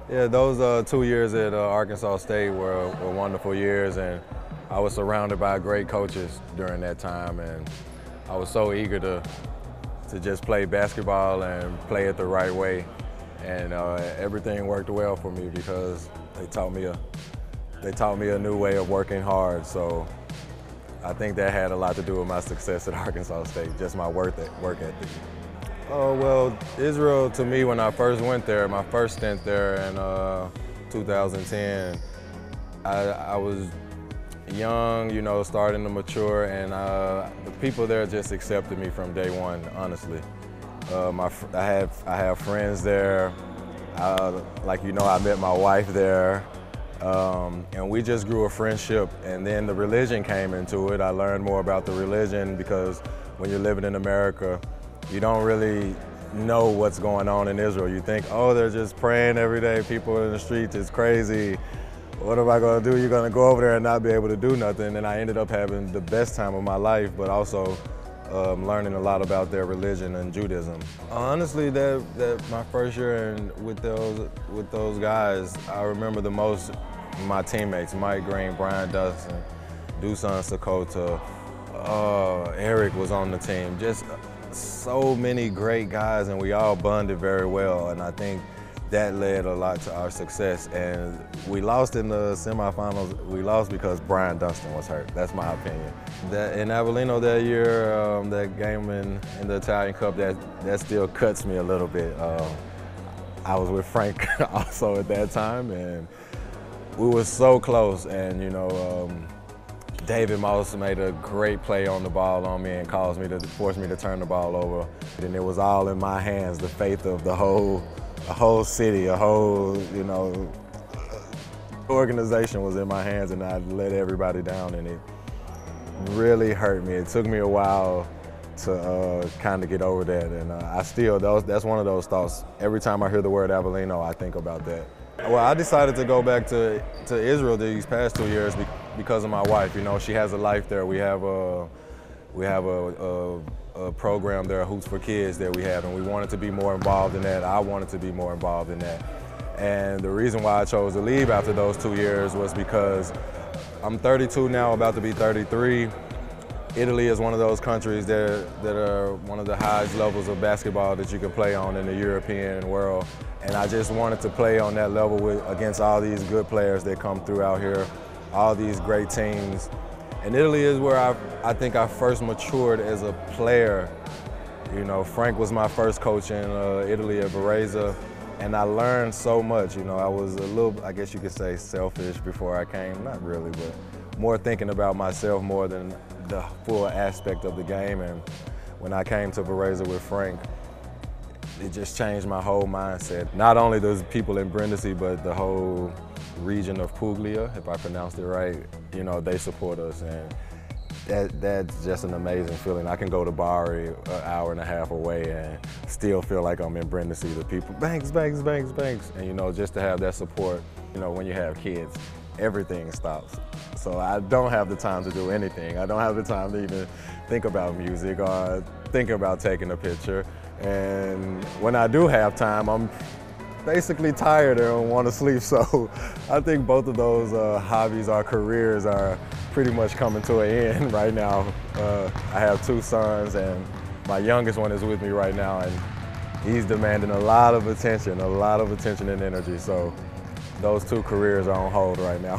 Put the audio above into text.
Yeah, those 2 years at Arkansas State were wonderful years, and I was surrounded by great coaches during that time, and I was so eager to just play basketball and play it the right way, and everything worked well for me because they taught me a new way of working hard. So I think that had a lot to do with my success at Arkansas State, just my work ethic. Oh, well, Israel, to me, when I first went there, my first stint there in 2010, I was young, you know, starting to mature, and the people there just accepted me from day one, honestly. I have friends there. Like, you know, I met my wife there, and we just grew a friendship, and then the religion came into it. I learned more about the religion because when you're living in America, you don't really know what's going on in Israel. You think, oh, they're just praying every day, people in the streets, it's crazy. What am I gonna do? You're gonna go over there and not be able to do nothing. And I ended up having the best time of my life, but also learning a lot about their religion and Judaism. Honestly, that my first year with those guys, I remember the most my teammates, Mike Green, Brian Dustin, Dusan Sakota, Eric was on the team. Just so many great guys, and we all bonded very well, and I think that led a lot to our success. And we lost in the semifinals. We lost because Brian Dunston was hurt. That's my opinion. In Avellino that year, that game in the Italian Cup, that still cuts me a little bit. I was with Frank also at that time, and we were so close. And you know, David Moss made a great play on the ball on me and forced me to turn the ball over. And it was all in my hands, the faith of the whole city, a whole, you know, organization was in my hands, and I let everybody down, and it really hurt me. It took me a while to kind of get over that, and that's one of those thoughts. Every time I hear the word Avellino, I think about that. Well, I decided to go back to Israel these past 2 years because of my wife. You know, she has a life there. We have a program there, Hoops for Kids, that we have, and we wanted to be more involved in that. I wanted to be more involved in that. And the reason why I chose to leave after those 2 years was because I'm 32 now, about to be 33. Italy is one of those countries that are one of the highest levels of basketball that you can play on in the European world. And I just wanted to play on that level against all these good players that come through out here, all these great teams. And Italy is where I think I first matured as a player. You know, Frank was my first coach in Italy at Varese, and I learned so much. You know, I was a little, I guess you could say, selfish before I came. Not really, but more thinking about myself more than the full aspect of the game. And when I came to Varese with Frank, it just changed my whole mindset. Not only those people in Brindisi, but the whole region of Puglia, if I pronounced it right. You know, they support us, and that's just an amazing feeling. I can go to Bari an hour and a half away and still feel like I'm in Brindisi. The people, Banks, Banks, Banks, Banks. And you know, just to have that support, you know, when you have kids, everything stops. So I don't have the time to do anything. I don't have the time to even think about music or think about taking a picture. And when I do have time, I'm basically tired and want to sleep. So I think both of those hobbies or careers are pretty much coming to an end right now. I have 2 sons, and my youngest one is with me right now, and he's demanding a lot of attention and energy. So those 2 careers are on hold right now.